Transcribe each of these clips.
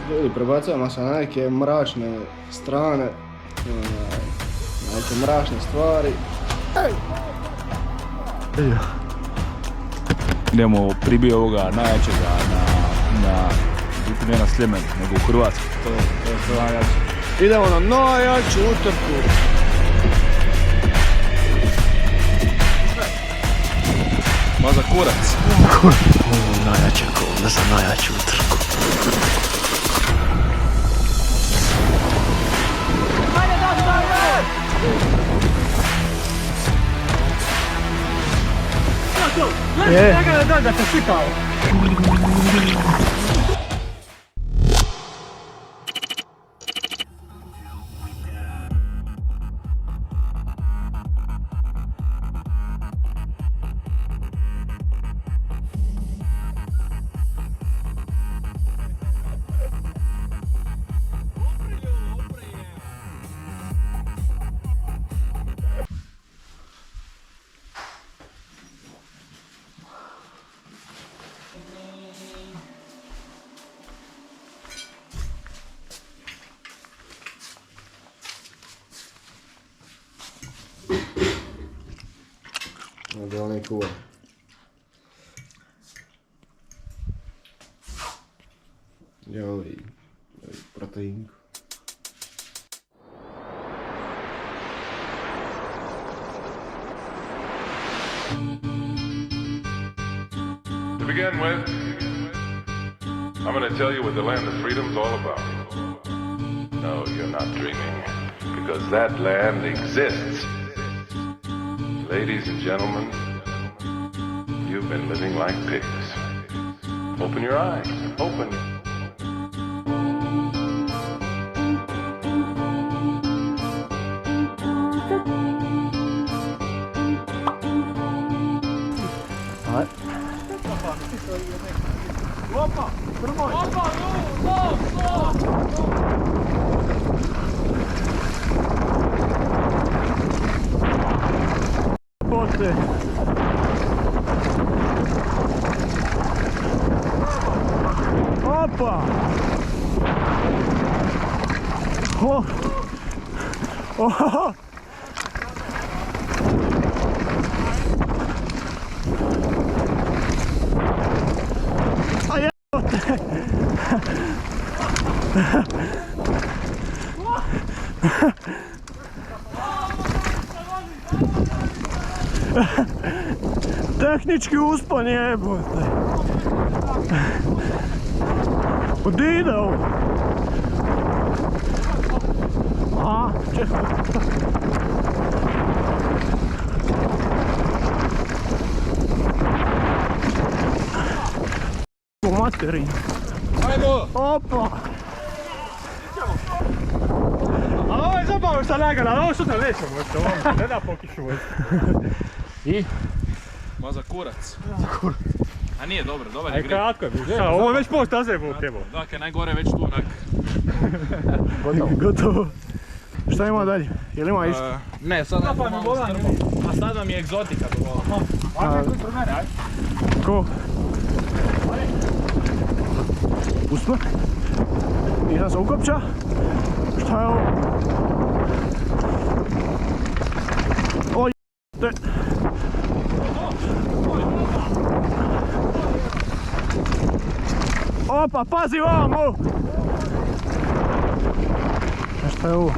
Ljudi, prebacujemo se na neke mračne strane, neke mračne stvari. Idemo pribije ovoga najjačega ne na Sljemen, nego u Hrvatskoj. To je najjače. Idemo na najjaču utrku. Maza kurac. Najjače kolo za najjaču utrku. Da se sikao. Gdje onaj kuva. Gdje ovaj proteinku. To begin with, I'm going to tell you what the land of freedom's all about. No, you're not dreaming, because that land exists. Ladies and gentlemen, you've been living like pigs. Open your eyes. Open. Opa! Oh! Oh! A jebote! Tehnički uspon jebote! Gdje ide ovo? A, čekaj. Po materin. Ajmo! Opa! A ovo je zapravo šta lagano, ali ovo sutra nećemo možete, ovo ne da pokišu možete. I? Maza kurac. A nije dobro, dobar je Aj grip. kratko je bilo. Ovo je već pol staze po tebo. Dakle, najgore je već tu onak. Gotovo. Šta ima dalje? Jel ima isto? Ne, sad nam je malo strmo. A sad nam je egzotika dovoljno. Ko? Uspno? Nisam se ukopća. Šta je ovo? Oj, te. Opa, pazi ovamo! A šta je ovo?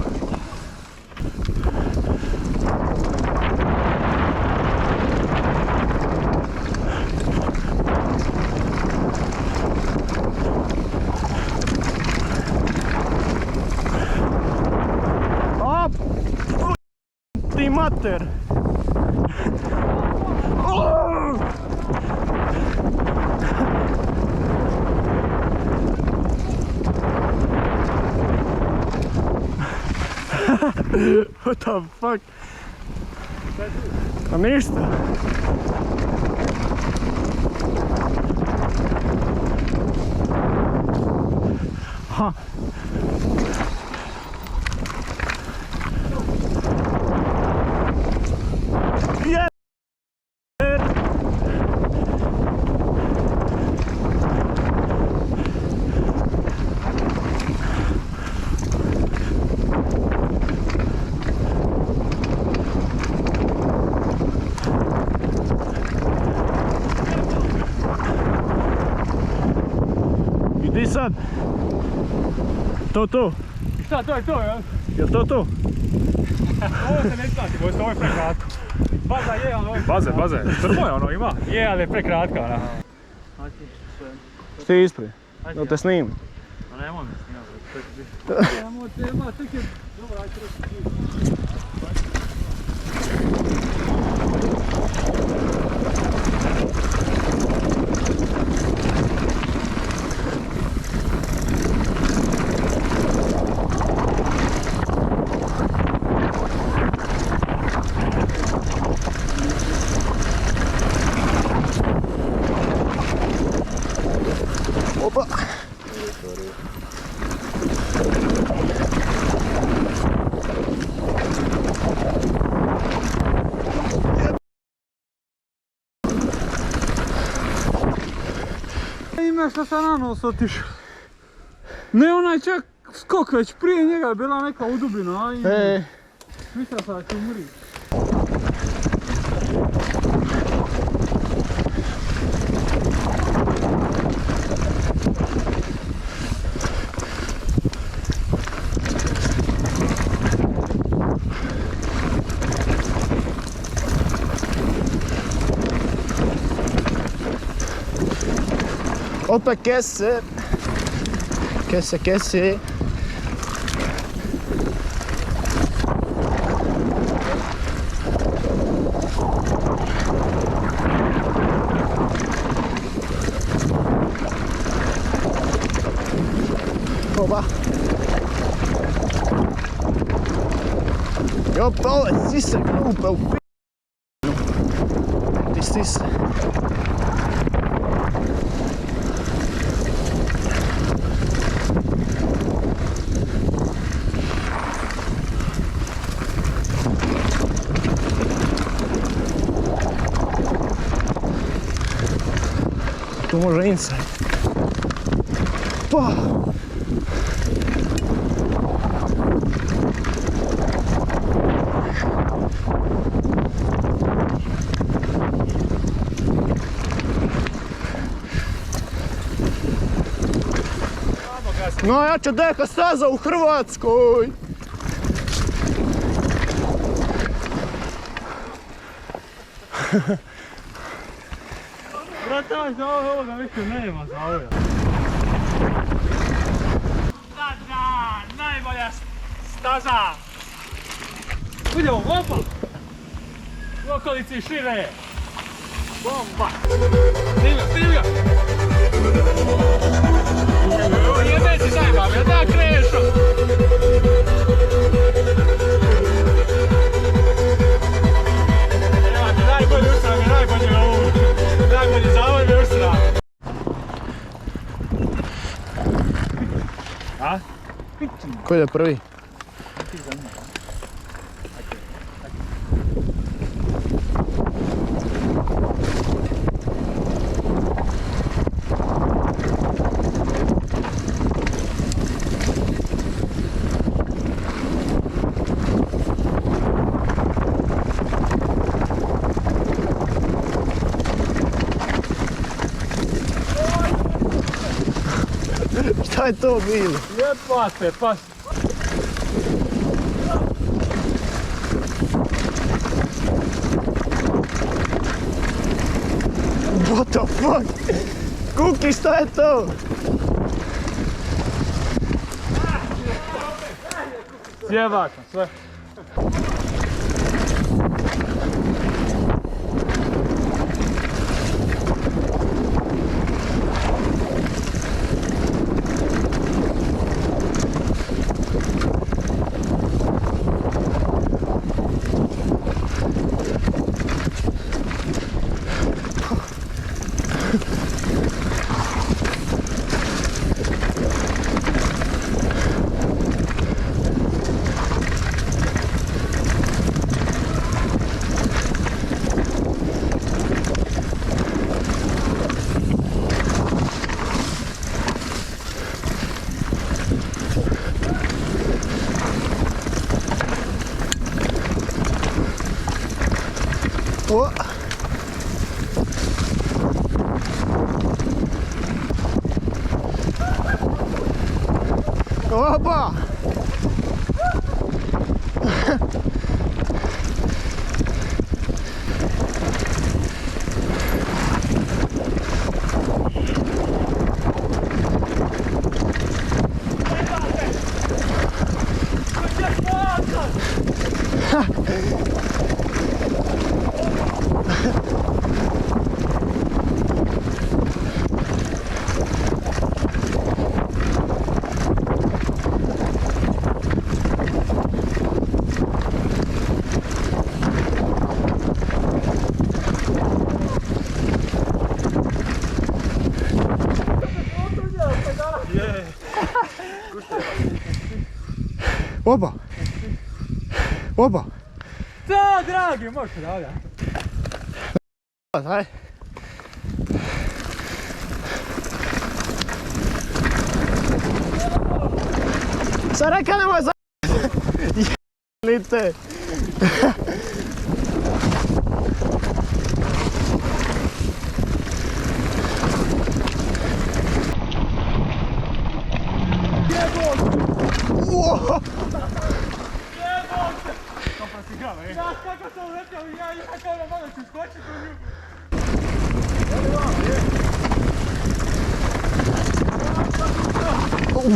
Op! Ti mater! What the fuck? A ništa. Ha. sad? To. Šta, to je to, jel? Jel to? Ovo se ne isplati, ovo je prekratko. Baza je, ali ovo je... Baze. Strmo je ono, ima. Je, ali je prekratka, ona. Ti ispred. Da te snimim. A nemoj me snimati. Nemoj tema, tek je... Dobro, ajde reći. Opa! Ime što sam na nos otišao. Ne, onaj čak skok već prije njega je bila neka udubina. Mislio sam da će umri. Opa, kese! Kese! Opa! Opa, ovo je sisa grupa u p***nu. Ti sisa. Tu može inside. Pa! Najjača deka staza u Hrvatskoj! Brate, za ovoga više nema za ovoga. Da, najbolja staza! Idemo, opa! U okolici šire! Bomba! Snim ga! Jebeći zajebam, ja da krešo! Evo ti najbolji usram i najbolji na ovu. Najbolji zavoj mi usram. A? Ko je prvi? Šta je to bilo? Jebate, pas. What the fuck? Kuki, šta je to? Sjebak sam sve. O! Опа! Опа! Опа! Da, dragi, možete da ovdje. Aj. Sad reka nemoj za... Jelite. Wow. Znaš kako sam uletio i ja kao da malo ću skočiti u nju.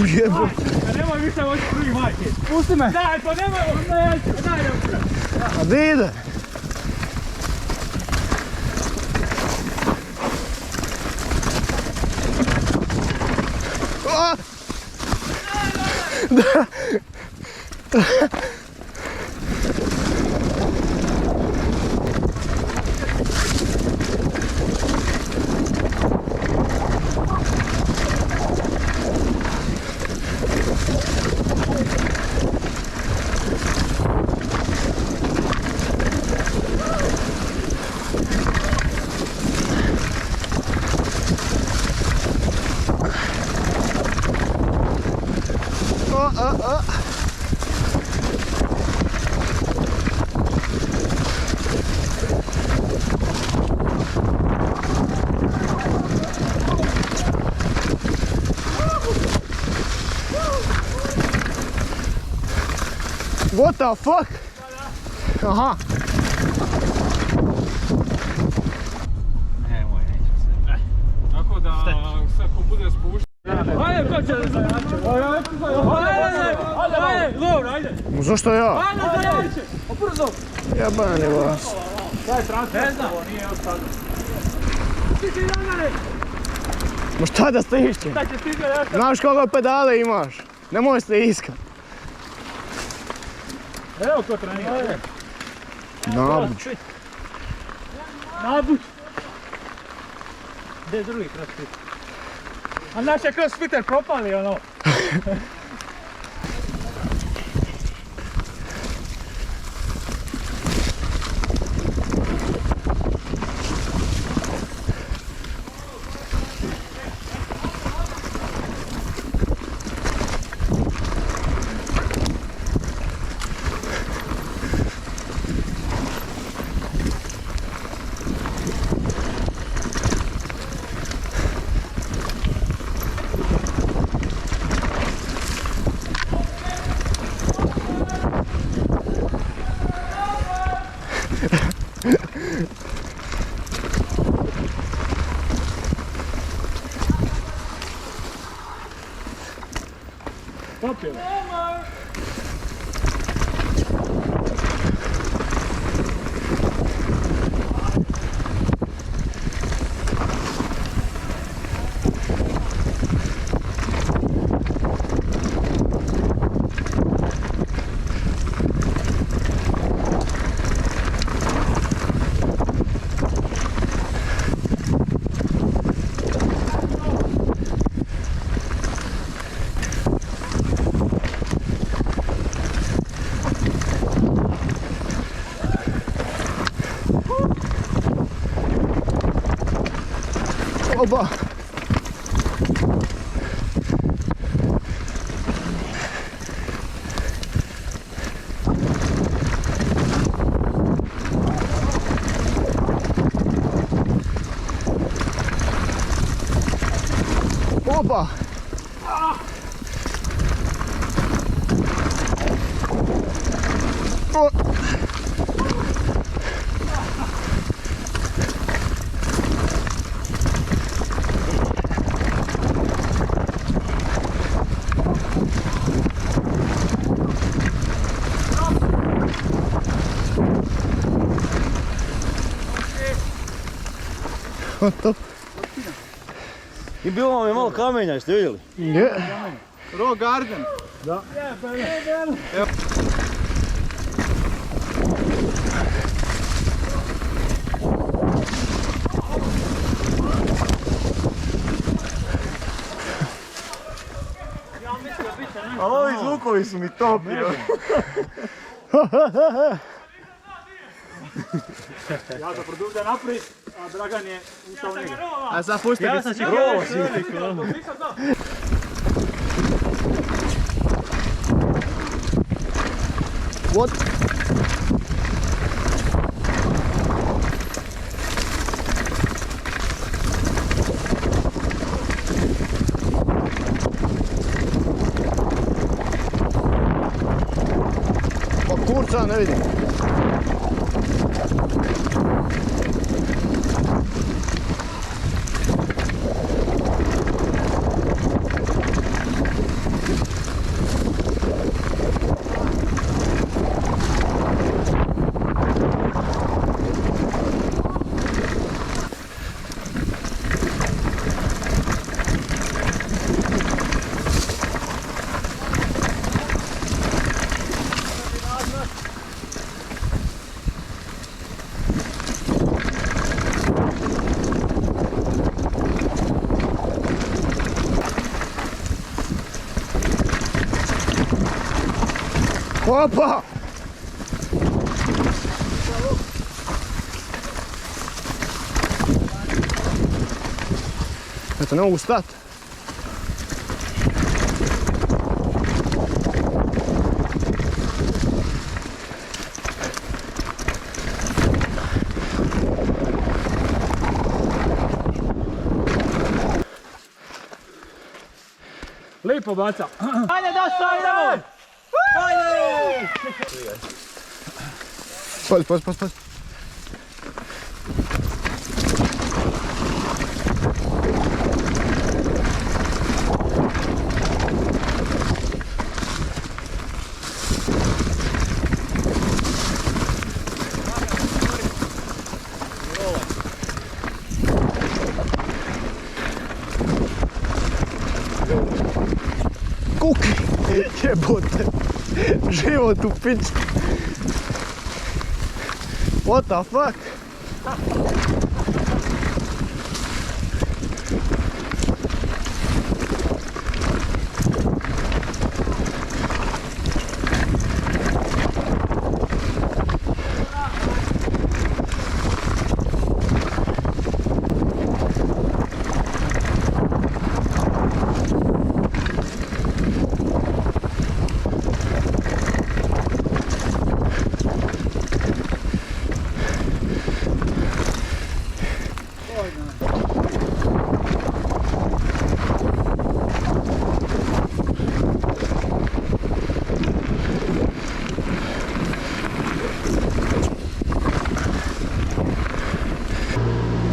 Ujebo. Nemoj više moći drugi majke. Pusti me. Daj, pa nemoj, daj. A di ide? A! Da. What the fuck? Aha. Nemoj, neće se. Tako da sad ko bude spušten. Ajde, ko će da zajače? Ajde, dobro, ajde. Zašto ja? Ajde, zajače. Oprzo. Jebani vas. Daj transfer. Ne znam. Nije ostavljeno. Ti si Jagane. Ma šta da stišće? Šta će stiže nešto? Znaš koliko pedale imaš? Nemoj se iskat. Evo ko trenira. Nabuć. Nabuć. Gdje je drugi crossfit? A naš je crossfitter propali ono. Popio. Oba. Oba. I bilo vam je malo kamenja, jeste vidjeli? Je. Rock Garden. A ovi zvukovi su mi topi. Ja sam produžio naprijed, a Dragan je ušao njega. A sad pusti Ja sam čekao What? Pa kurca ne vidim. Opa! Eto, ne mogu stati. Lipo baca. Pazi. Kuki! Jebote! Život u pičku! What the fuck?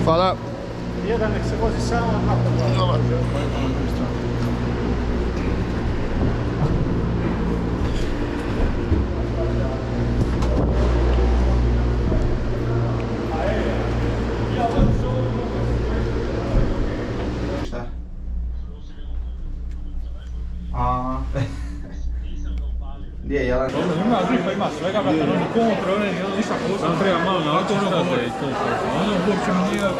Hvala. Jedan nek se vozi samo na Gdje je Jelen? Ima gripa, ima svega, brate, ono kontra, ono ništa posebno. Treba malo na to štate i to. Ono uopće mi nije...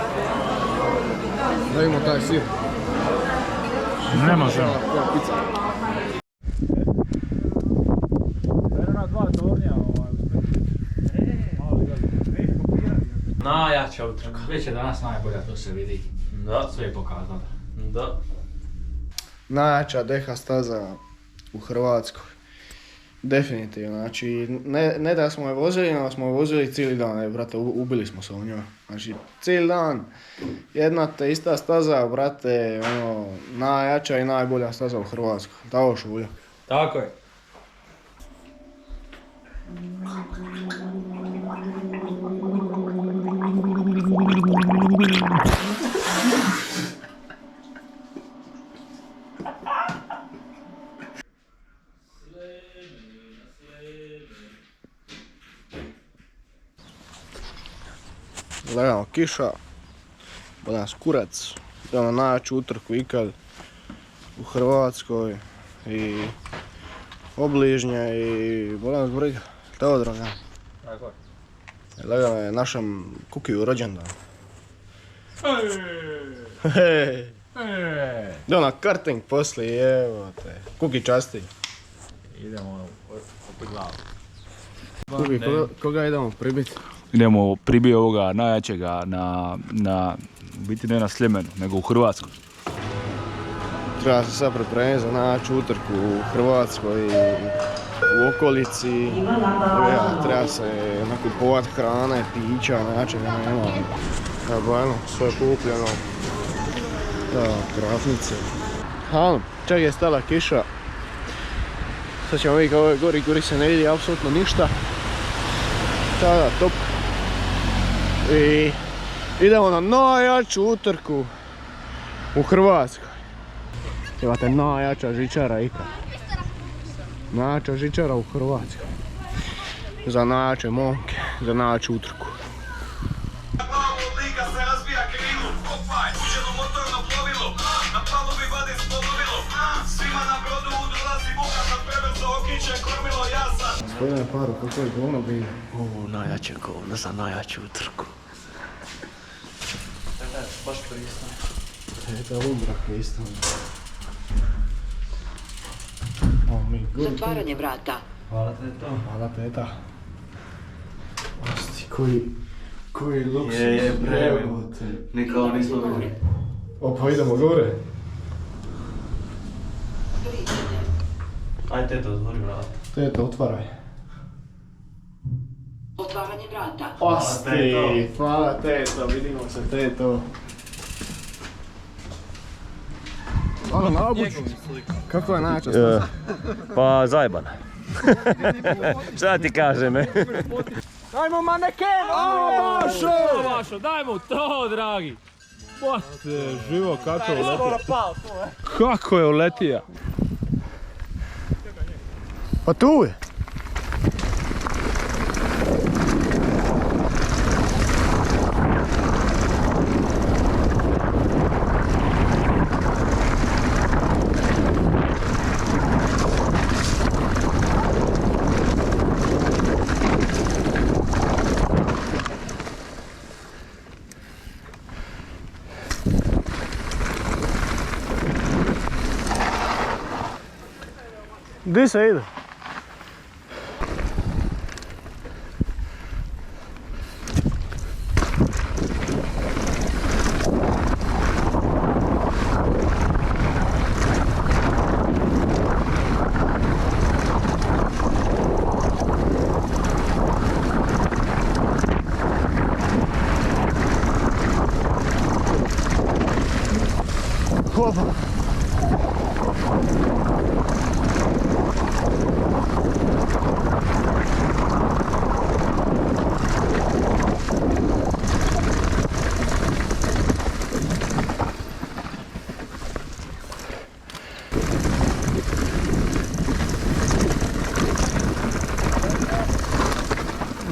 Da imamo taj sir. Nema se. Pizza. Verona 2 tornja, Najjača utrka. Već je danas najbolja, to se vidi. Da. Sve je pokazala. Da. Najjača DH staza u Hrvatskoj. Definitivno, znači ne da smo je vozili, nego smo je vozili cijeli dan, brate, ubili smo se u njoj. Znači cijeli dan, jedna te ista staza, brate, ono, najjača i najbolja staza u Hrvatskoj. Dao Šulja. Tako je. Lagano kiša, kod nas kurac. Idemo na najjaču utrku ikad u Hrvatskoj i obližnje i boli nas briga. To je Dragan. Tako je. Lagano je našem Kukiju rođendan. Idemo na karting poslije, evo te. Kuki časti. Idemo opet glavu. Kuki, koga idemo pribiti? Idemo pribiti ovoga najjačega na biti ne na Sljemenu, nego u Hrvatskoj. Treba se sad pripremiti za najjaču utrku u Hrvatskoj i u okolici. Treba se nakupovat hrane, pića, najjačega nema. Bajno, sve je kupljeno. Da, krafnice. Ano, čak je stala kiša. Sad ćemo vidjeti kako je gori se ne vidi apsolutno ništa. Sada top. I idemo na najjaču utrku u Hrvatskoj. Imate najjača žičara ikad. Najjača žičara u Hrvatskoj. Za najjače momke, za najjaču utrku. Se razbija krilu, kopaj, uđeno motorno plovilo, na palubi vadi spolovilo, svima na brodu dolazi buka, kad prebrzo okiće kormilo jasan. Gospodine Paru, kako je govno bilo? Najjače govno za najjaču utrku. Baš prisno. Eto, ubrak je isto. Zatvaranje vrata. Hvala te to. Hvala teta. Osti, koji luks. Je, premium. Nikao nismo bili. Opa, idemo gore. Aj teto, otvori vrata. Teta, otvaraj. Otvaranje vrata. Osti, hvala teto, vidimo se teto. Ono, nabuć. Kako je najjača staza? Pa zajebana. Šta ti kažem, Dajmo maneken! Mašo! Daj mu to, dragi! Bote, živo, kako je uletija. Kako je uletija. Pa tu je. Gdje se ide? Opa!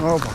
Opa.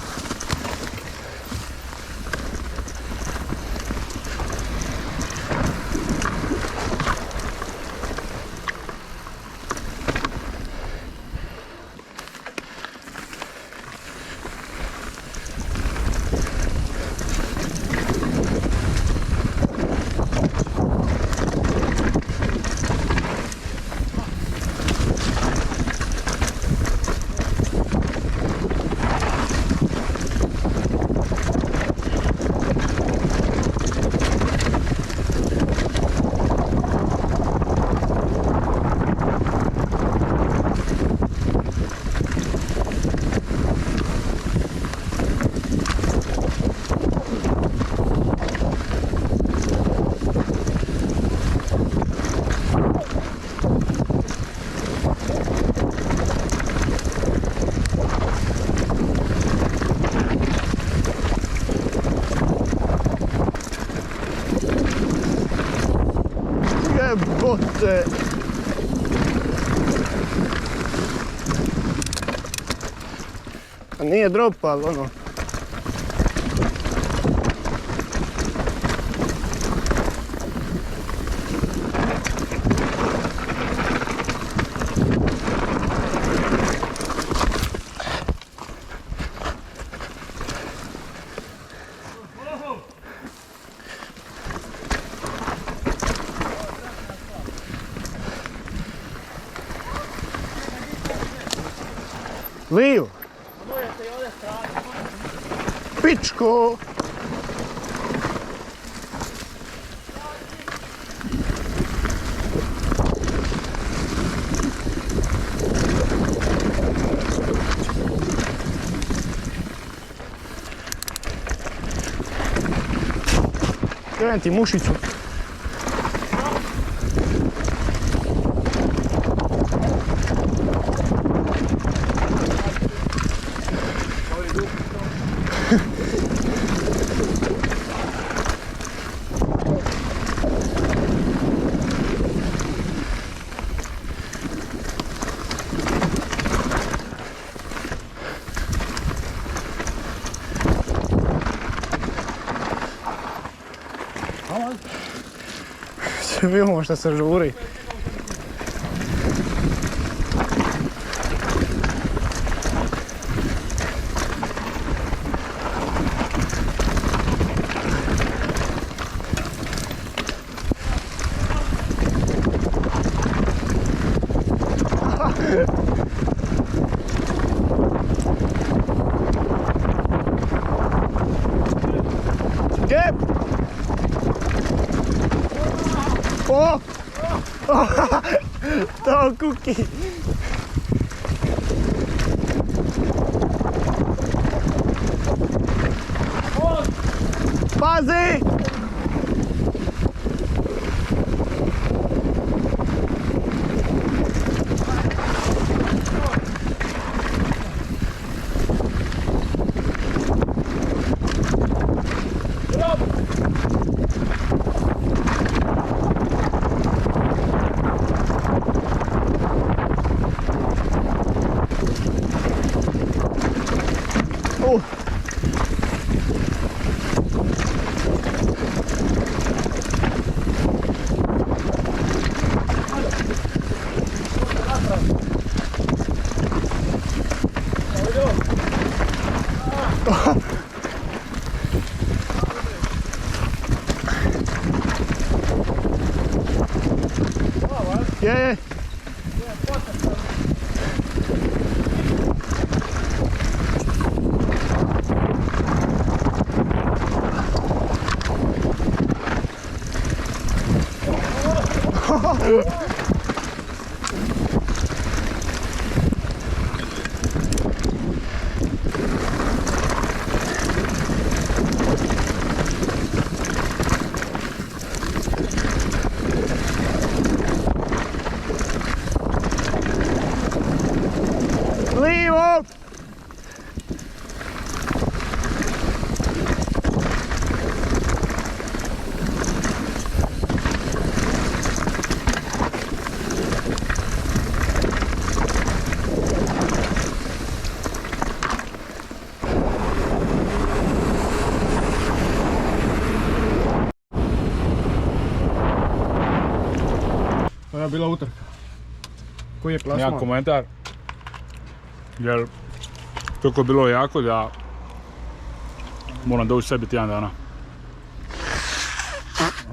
Jebote! A nije drop, ali ono... Lijevo. Pičko. Krenem ti mušicu. Vidimo što se žuri. Gep! O! To kuki! Pazi! Je. Lijevo! To je bila utrka. Koji je plasman? Nijedan komentar. Jer toliko je bilo jako da moram doći sebi tjedan dana.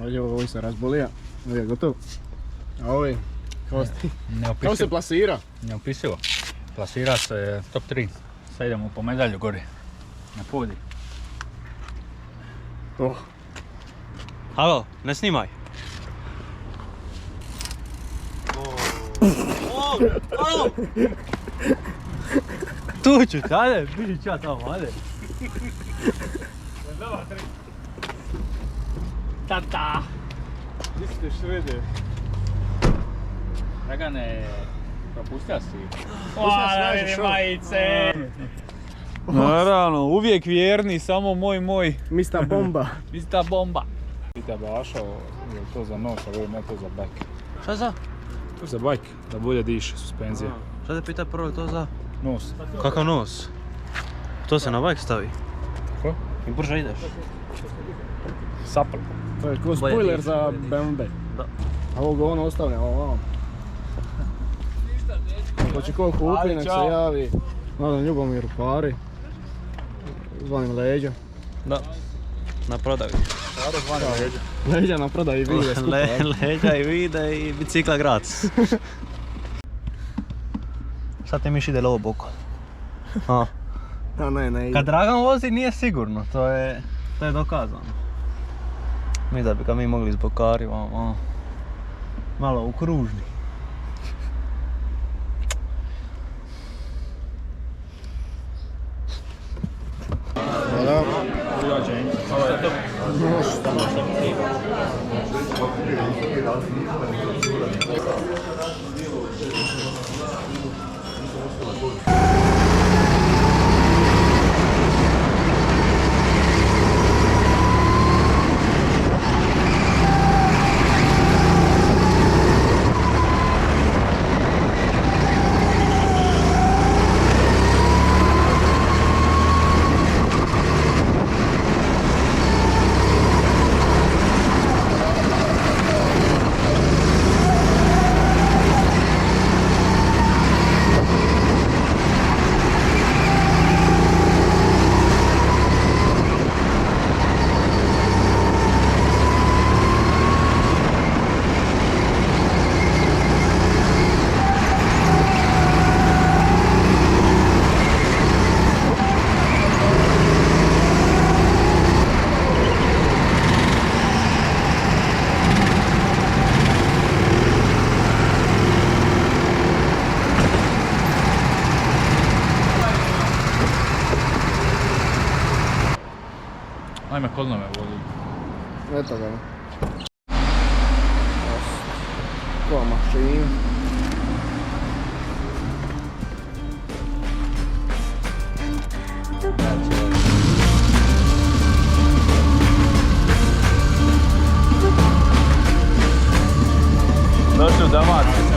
Ovdje ovo se razbolija. Ovdje je gotov. A ovi, Neopisivo. kao se plasira? Neopisivo. Plasira se top 3. Sad idemo po medalju gori. Na podij. Oh. Halo, ne snimaj. Tu ću, ajde, bili ću ja tamo, ajde. Tata! Niste što vidi. Dragane, propustio si. Hvala, vidi majice! Naravno, uvijek vjerni, samo moj. Mr. Bomba. Mista bomba. Pita Baša, je to za nos, a ne to za bajk. Šta za? To je za bajk, da bolje diše, suspenzija. Šta te pita prvo, to za? Nos. Kakav nos? To se na bajk stavi. Ko? I brže ideš. Sapl. To je ko spoiler za BMW. Da. A ovo ga ono ostavlja, ovo. Ako će ko kupi, nek se javi. Nadam Ljubomir pari. Zvanim Leđa. Da. Na prodaju. Leđa na prodaju i vide skupa. Leđa i vide i bicikla gratis. Šta te miš ide lovo boko? A. Da, ne ide. Kad Dragan vozi nije sigurno, to je dokazano. Mi da bi ga mi mogli zbog kari malo u kružni. Hvala. Ajme, kod nove vodi. Eto ga. Ko mašina. Došli u Dalmaciju.